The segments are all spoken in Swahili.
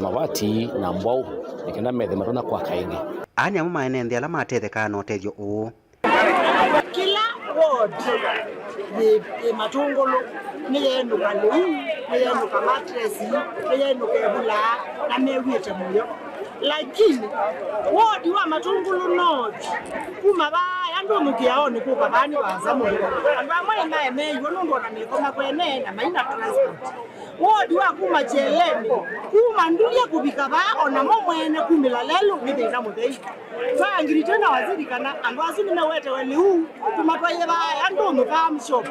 Mawati na mbwau nikenda methe matona kwa kaingi anya mama enende ala matetheka no tejo u kila ward the matungolo ni yenu kalu ni yenu kamatress ni yenu kebula na mewite muyo lakini ward wa matungolo north kuma ba ando mukiaoni kuba bani bazamu amwe naye meyo ndo na mikoma kwene na maina transport wodi wa kuma cheleni kuma ndulia kubika ba ona momwene kumila lelo nibenda mudei fa ngiri tena waziri kana andwazi nimewete weli huu tumatwaye ba ando mukam shop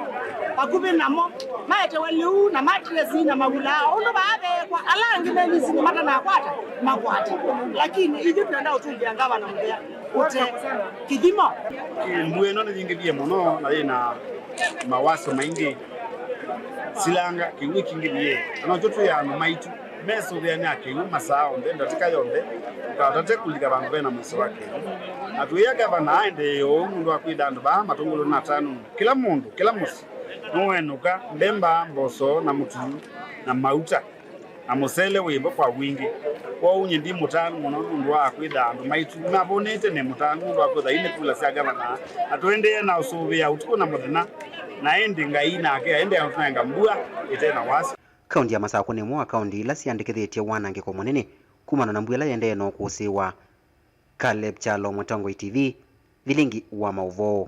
akube namo maete weli huu na matress na magula ono babe kwa alangi neni sinimata na kwata makwata lakini hivi tunaenda utungia ngaba na mudea ute kidimo mbueno na nyingibie muno na ina mawaso maingi silanga kiwiki ngibiye anochoto ya maitu meso bya nyake umasao ndenda tikayonde ukatate kulika bantu bena muso wake atuyaga bana aende yo mundu akwidando ba matongolo na tanu kila mundu kila musi nowenuka ndemba mboso na mutu na mauta amosele webo kwa wingi kwa unye ndi mutanu muno mundu akwidando maitu nabonete ne mutanu mundu akwida ine kula syaga bana atuende na usubia utuko na modena naende ngaina ake aende anfanga mbua itena wasi kaundi ya Masako ni mwa kaundi ila siandikithitie wanangiko munene kumana na mbwela yende no kusiwa Caleb Chalo Mutango TV vilingi wa mauvoo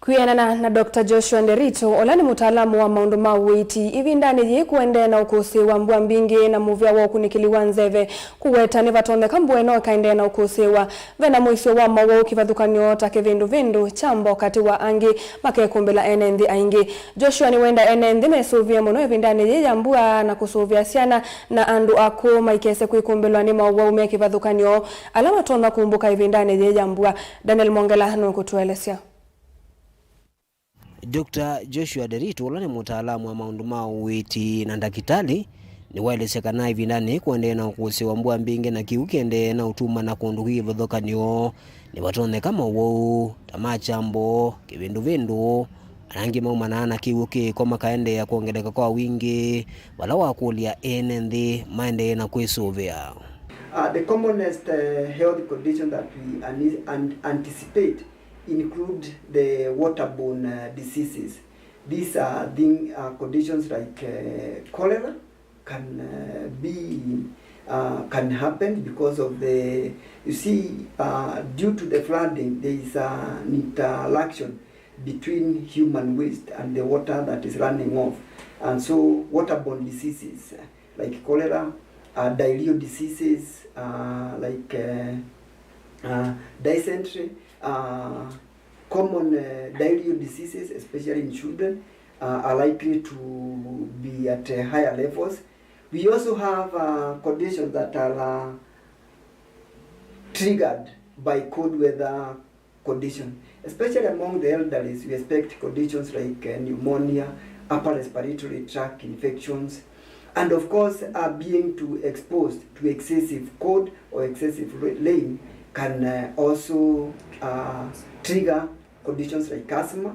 Kuyenana na Dr. Joshua Nderito olani mutaalamu wa maundu mawiti ivindani yi kuende na ukusi wa mbua mbingi na muvya wa kunikiliwa nzeve kuweta ni vatonde kambueno kaende na ukusi wa vena muisio wa mawo kivadhukanyo take vindu chambo kati wa angi makekumbila enendi aingi Joshua ni wenda enendi mesuvia muno ivindani yi ya mbua na kusuvia siana na andu aku maikese kuikumbilwa ni mawa umea kivadhukanyo alama tona kumbuka ivindani yi ya mbua Daniel Mongela nukutuelesea Dr. Joshua Nderito olani mutaalamu wa maundu mawiti na ndakitali ni waeleseka na ivindani kuende na ukusi wa mbua mbingi na kiukende na utuma na kundu hivothokanio ni watonde kama wou tamachambo kivindu anangi maumana na kiuki koma kaende ya kuongeleka kwa wingi wala wakulia enenthi maende na kuisuvia. The commonest health condition that we anticipate include the waterborne diseases. These are conditions like cholera can happen because of the, you see, due to the flooding, there is an interaction between human waste and the water that is running off. And so waterborne diseases like cholera, diarrheal diseases like dysentery, common diarrheal diseases, especially in children, are likely to be at higher levels. We also have conditions that are triggered by cold weather conditions, especially among the elderly. We expect conditions like pneumonia, upper respiratory tract infections, and of course, being exposed to excessive cold or excessive rain can also trigger conditions like asthma,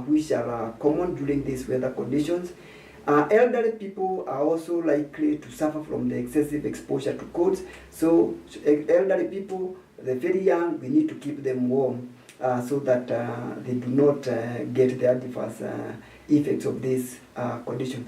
which are common during these weather conditions. Elderly people are also likely to suffer from the excessive exposure to colds. So elderly people, they're very young, we need to keep them warm so that they do not get the adverse effects of this condition.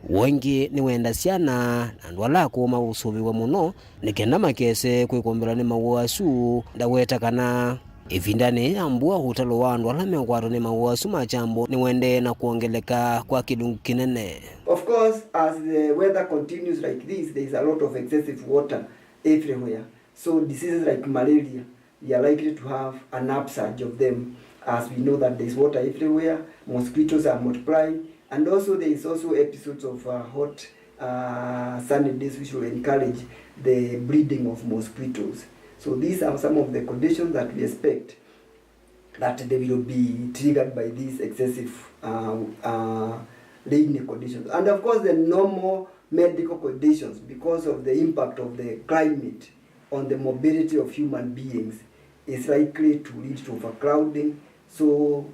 Wengi ni wenda siana na ndwala kuuma usuviwa muno nikenda makese kwikumbira ni mawasu ndaweta kana ivindani ambua hutalo wa ndwala meokwato ni mawasu machambo ni wende na kuongeleka kwa kidungu kinene. Of course, as the weather continues like this, there is a lot of excessive water everywhere. So diseases like malaria, we are likely to have an upsurge of them, as we know that there is water everywhere, mosquitoes are multiplying. And also there is also episodes of hot sunny days which will encourage the breeding of mosquitoes. So these are some of the conditions that we expect that they will be triggered by these excessive rainy conditions. And of course the normal medical conditions, because of the impact of the climate on the mobility of human beings, is likely to lead to overcrowding. So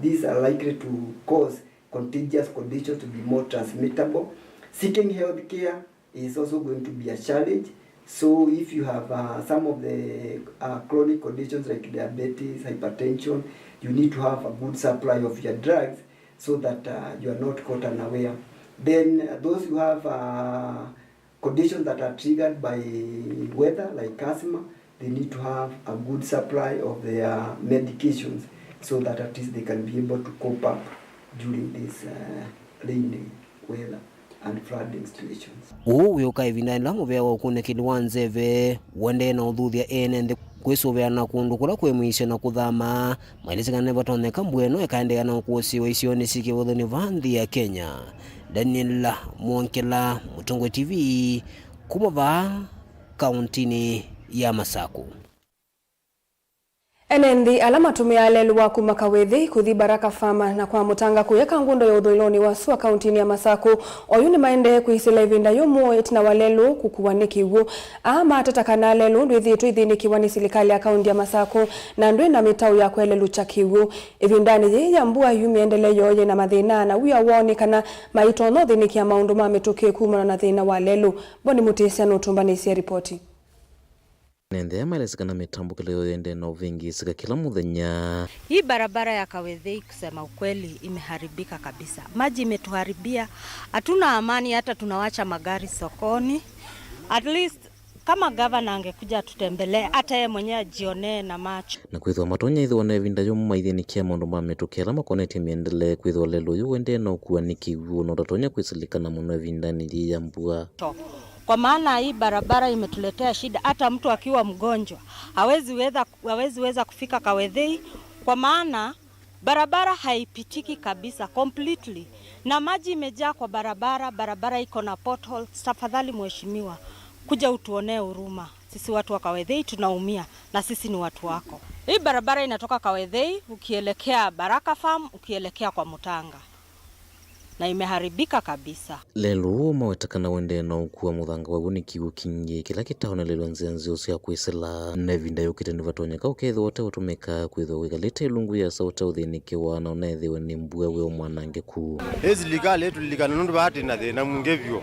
these are likely to cause contagious conditions to be more transmittable. Seeking health care is also going to be a challenge. So if you have some of the chronic conditions like diabetes, hypertension, you need to have a good supply of your drugs so that you are not caught unaware. Then those who have conditions that are triggered by weather like asthma, they need to have a good supply of their medications so that at least they can be able to cope up during this rainy weather and flooding situations. Uyoka ivindani muvea wa kunekiliwa nzeve wende na udhuthia ene kwisuveana kundu kula kwemwisha na kuthama mailesekane vatoneka mbweno ekaendeana ukusiwa isioni siki wuthuni vanthi ya Kenya. Daniel Mwonkela, Mutongwe TV, kumava kauntini ya Masaku. Enendi alama tumia lelwa kumakawethi kuthi Baraka Farma na kwa mutanga kuyeka ngundo ya udhoiloni wa Sua kauntini ya Masaku oyuni maende kuhisila ivinda yomu etina walelu kukuwaniki ugu ama atatakana lelu nduithi tuithini kiwani silikali ya kaunti ya Masaku na ndui na mitau ya kwelelu chakiwu ivindani ye ya mbua yumi endele yoye na mathina na uya woni kana maitono thini kia maundu mametukie kumana na thina walelu. Boni Mutisia nutumbani isia ripoti. Nende maelesekana mitambukileo yende na uvingi sika kila muthenya. Hii barabara ya Kawethei kusema ukweli imeharibika kabisa. Maji imetuharibia. Hatuna amani, hata tunawacha magari sokoni. At least kama governor angekuja tutembelee hata yeye mwenyewe ajionee na macho. Na kwithwa matonya ithone vinda yo maithini kia maundu mametokera makonete miendele kwithwa lelo yo wende na ukuaniki no tatonya kwisilikana muno vindani ya mbua. Kwa maana hii barabara imetuletea shida, hata mtu akiwa mgonjwa hawezi weza kufika Kawethei kwa maana barabara haipitiki kabisa completely na maji imejaa kwa barabara iko na potholes. Tafadhali mheshimiwa, kuja utuonee huruma. Sisi watu wa Kawethei tunaumia na sisi ni watu wako. Hii barabara inatoka Kawethei ukielekea Baraka Farm ukielekea kwa Mutanga na imeharibika kabisa. Lelo mawetakana wende na ukuwa muthanga waguni kiwu kingi kila kitahona lelo nzianzi usia kuisela na vinda yukite ni vatonyeka uketho wote watumeka kwithwa wigalite lungu ya sauta uthinike wana unethiwe ni mbua we mwanange ku ezi ligale etu ligana nundu baati na thina mungevyo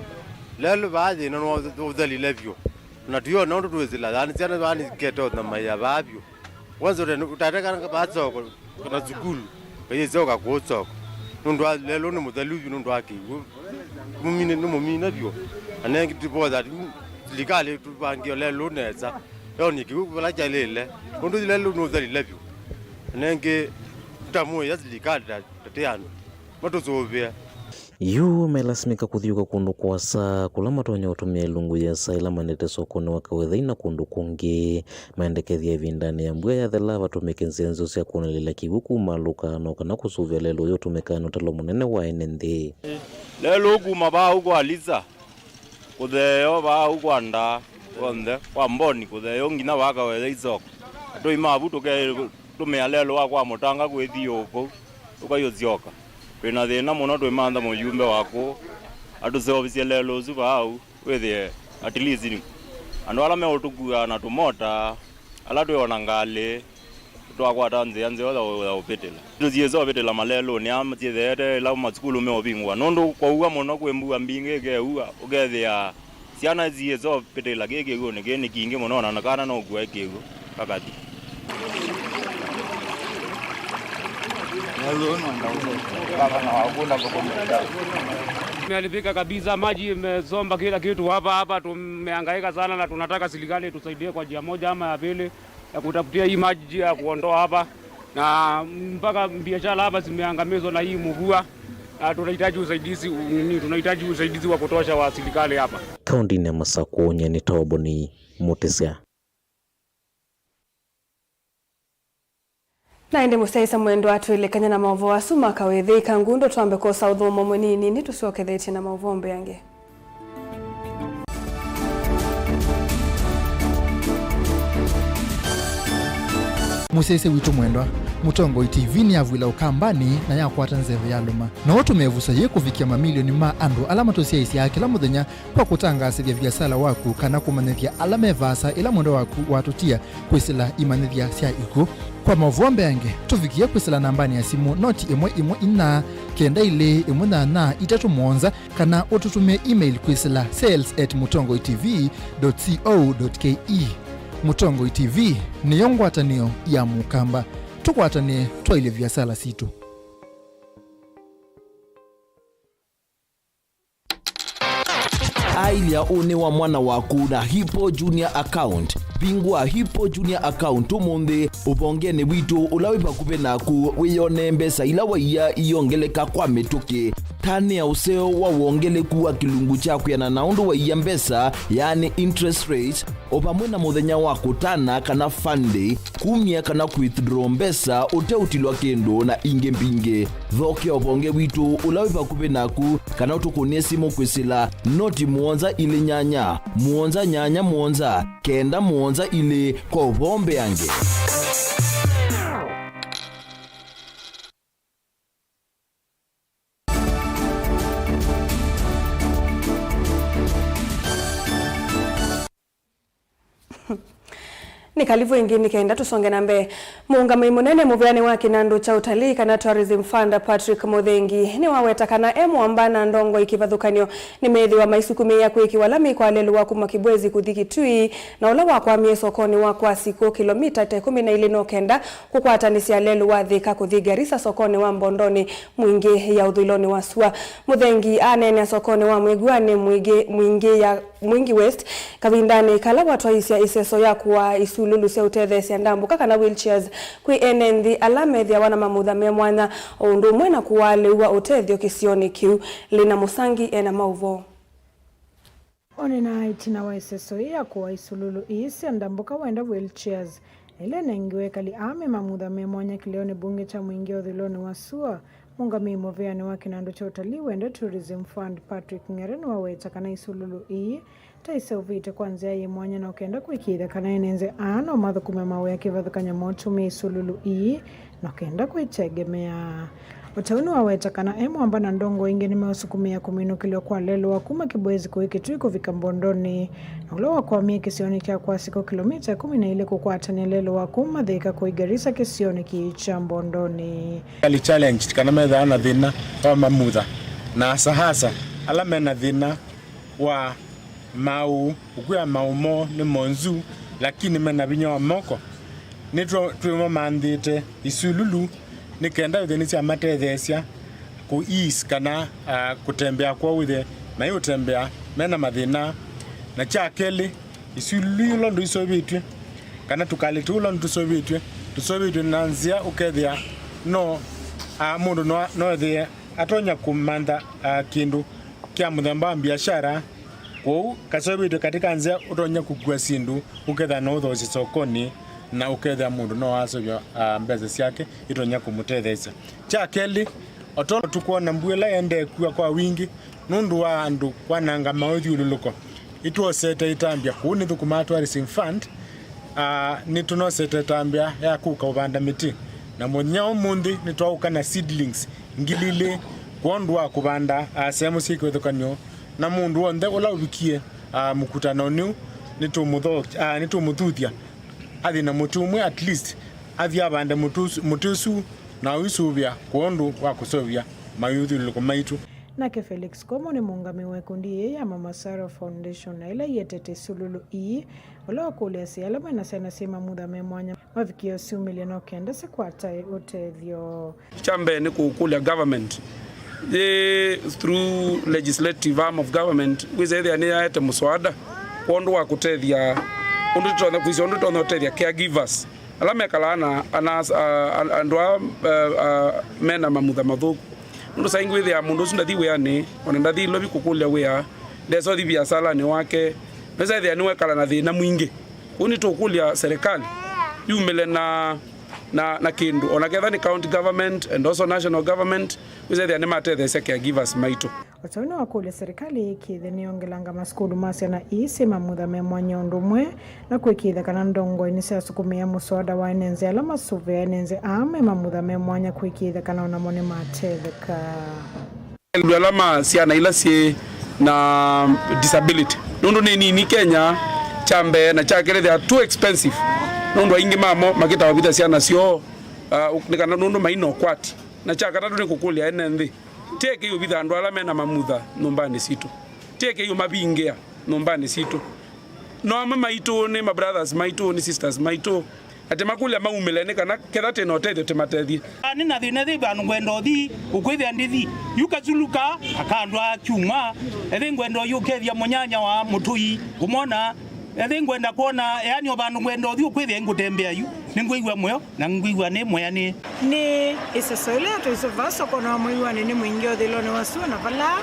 lelo baadhi na uthali levyo na tuyo na ndu tuwezila yani siana bani keto na maya babyo wanzo utateka batsoko kuna zukulu kayezoka kutsoko nundu lelo ni muthaluvi nundu akiwu mumine numumina byo anenge tiboza ligale tubangio lelo neza yoni kiwu jalele nundu lelo no thali levyo anenge tamu ya ligale tateano matozovea yu melasimika kuthiuka kundu kwa saa kula matonya utumia lungu ya saa ila manete sokoni wa Kawethei na kundu kungi maendekethia vindani ya mbua ya thela vatumike nzenzo sia kuonelea kiwu kumaluka no kana kusuvia lelo yotumika no talo munene wa enenthi lelo kuma ba uko aliza kutheyo ba uko anda onde kwa mboni kutheyo ngina wa Kawethei soko to imabu tuke tumia lelo wa kwa Mutanga kwethio uko ukayozioka pena thina muno twimantha muyumbe wako atuseovisie lelo usu vau withie at least andu ala meutukua na tumota ala twiona ngali twakwata nzia nzio upitila tuzieza upitila malelo ni amatiethete ila matsukulu meovingwa nundu kwaua muno kwembua mbingi ikeua ukethia ciana zieza upitila gikiguo ni kini kingi muno na kana no gua ikiguo kakati Tumeharibika kabisa, maji imesomba kila kitu hapa. Tumehangaika sana na tunataka serikali tusaidie kwa njia moja ama ya pili ya kutafutia hii maji ya kuondoa hapa, na mpaka biashara hapa zimeangamizwa na hii mvua. Tunahitaji usaidizi wa kutosha wa serikali hapa. Kaunti ya Masaku nyani Boni Mutisia. Na ende musaisa mwendo watu ilekanya na maovo wa Suma Kawethei kangundo tuambe kosa udhomo mwenini ni tusioketheti na maovombe yange. Musese witu mwendwa Mutongo TV ni avwila ukambani na yakwata nzeve ya luma na watu mevusa ye kufikia mamilioni ma andu alama tosia isi ya kila muthenya kwa kutangasithia biasala waku kana kumanithia alama evasa ila mwendo waku watutia kwisila imanithia sia iku kwa mavombe yange tuvikie kwisila nambani ya simu noti 114 kenda ile 18 itatu monza kana ututume email kwisila sales@mutongoitv.co.ke. Mutongo TV ni yongwatanio ya mukamba tukwatane twaile vyasala situ. Ailia une wa mwana waku na Hippo Junior Account. Pingwa Hippo Junior Account umunthi ubongene witu ulawipa kupe naku wiyone mbesa ila waiya iyongeleka kwa mituki. Tane ya useo wa uongeleku wa kilungu chaku ya na undu waiya mbesa yani interest rate opamwe na muthenya waku tana kana funday kumia kana withdraw mbesa uteutilwa kendo na inge mbinge. Thoke obonge witu ulawipa kupe naku kana utukunie simu kwisila noti muonza ile nyanya muonza nyanya muonza kenda muonza ile kwa ubombe yange. Ni kalivu ingini kenda tusonge na mbe. Muungami munene muvyani wa kinandu cha utalii kana Tourism Fund Patrick Muthengi ni waweta kana emu ambana ndongo ikivathukanio ni methi wa maisukumi ya kuiki walami kwa lelu wa kumakibwezi kuthiki tui na ula wa kwa mie sokoni wa kwa siku kilomita 12 no kenda kukwatani ya lelu wa thika kuthigarisa sokoni wa mbondoni mwingi ya udhiloni wa sua. Muthengi anene sokoni wa mwiguane mwingi west kavindani kala watwaisia iseso ya kuwa isululu sia utethesia ndambuka kana wheelchairs kwi enenthi alamethia wana mamutha me mwana undu mwena kuwalewa utethio kisioni kiu lina musangi ena mauvo. Onena itina wa iseso ya kuwa isululu isia ndambuka wenda wheelchairs ile nengiwe kali ame mamutha me mwanya kilioni bunge cha mwingi udhiloni wa sua. Muungami muvyani wa kinandu cha utalii wenda Tourism Fund Patrick Ng'ereni waweta kana isululu ii taise uvite kwanzia ye mwanya na ukenda kuikitha kana enenze ano mathukume mawe ya kivathukanya motume isululu ii na ukenda kuitegemea. Utauni waweta kana emu amba na ndongo inge nimeusukumia kuminukilio kwa lelo wa kuma kibwezi kuwiki tui kufika mbondoni na ule wa kwa mie kisioni kia kwa siko kilomita 10 ile kukwatani lelo wa kuma dhika kuigarisa kisioni kiicha mbondoni. Kali challenge kana metha ana thina wa mamutha na hasa alame na thina wa mau ukuya maumo ni monzu lakini mena binya wa moko nitro tuimo mandite isululu nikenda udhenisi amatethesia ku east kana kutembea kwa withe na yo tembea mena mathina na chakeli isululu lo ndo isobitwe kana tukalite ulo ndo tusobitwe nanzia ukethia no mundu no the atonya kumanda kindu kia muthemba biashara kwa kasobitwe katika nzia utonya kugua sindu uketha no uthosi sokoni na uketha mundu no asobya mbeza ciake itonya kumutethesia chakeli otolo tukuona mbuela ende kuwa kwa wingi nundu wa andu kwananga mauthiululuko ituosete itambia kuni thukuma Tourism Fund ni tunosete tambia ya kuka ubanda miti na munyao mundi nitwauka na seedlings ngilile kuondwa kubanda sehemu sikwethukanio na mundu wonde ula ubikie mukutano niu nitumuthuthia athi na mutumwe at least athi abande mutusu na wisubia kuondu wa kusovia mayuthuluko maitu. Nake Felix Komo ni muungami wekundi ya Mama Sarah Foundation na ila yetete sululu ii ula wakulia siyala mwana sana sima muda memwanya mavikio siu miliano kenda sekwata utethio. Chambe ni kukulia government through legislative arm of government wizethia ni yaete muswada ondu wa kutethia ondu totethia caregivers alame kalana andwa mena mamutha mathuku mundu saingi withia mundu ucio ndathi wiani ona ndathi lobi kukulia wia ndeso thi biashara ni wake neza thia ni wekala na thina mwingi uni tukulia serikali yumele na kindu ona ketha ni county government and also national government wizethia ni matethesia caregivers maitu. Watauni wakule serikali ikithe niongelanga maskulu masya na isi mamutha me mwanya undumwe na kuikitha kana ndongo inisia sukumia muswada wa enenze ala masuve enenze ame mamutha me mwanya kuikitha kana onamone matetheka. Alama siana ila si na disability. Nundu ni Kenya chambe na chakere they are too expensive. nundu aingi mamo makita wabitha ciana cio nikana nundu maino kwati na cha katatu ni kukulia ene nthi teke yo bitha andu ala mena mamutha numbani situ teke yo mabingia numbani situ no maitu ni my brothers maitu ni sisters maitu ate makulia maumelene kana ketha tena otethe tematethi ani na thina thi banu gwendo thi ukwithia ndithi yukazuluka akandwa chuma ethi gwendo yukethia munyanya wa mutui kumona ethi gwenda kuona yani obanu gwendo thi ukwithia ngutembea yu ningwigwa moyo na ngwigwa ni moyani ni isesoile to isovaso kona moyo ni mwingi othilone wasu na vala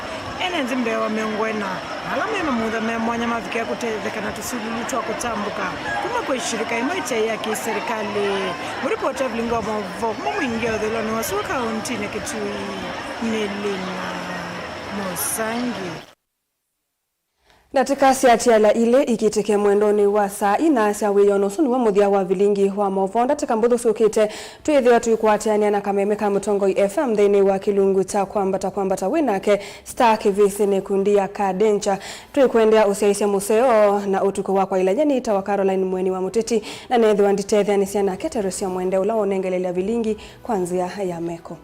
ene nzimbe wa miongwena ala mema mudha memwanya mafikia kutethekana tusululu twa kutambuka kuma kwa shirika imwe ya kiserikali mripoti ya Vlingo Mavo kuma mwingi othilone wasu kaunti na Kitui Nelina Mosangi. Natikasi atiala ile ikiteke mwendoni wa saa ina cia wiyono sunu wa muthia wa vilingi wa Movonda tikambuthu ciukite twithia tuikwatiania na kameme ka Mutongoi FM thini wa kilungu cha kwambata winake Star KVC ni kundi ya Kadencha tuikwendea usiaisia museo na utuko wakwa ilanyani ita wa Caroline Mweni wa Muteti na nethi wa nditethia ni ciana keteresia mwende ula onengelelea vilingi kwanzia ya meko.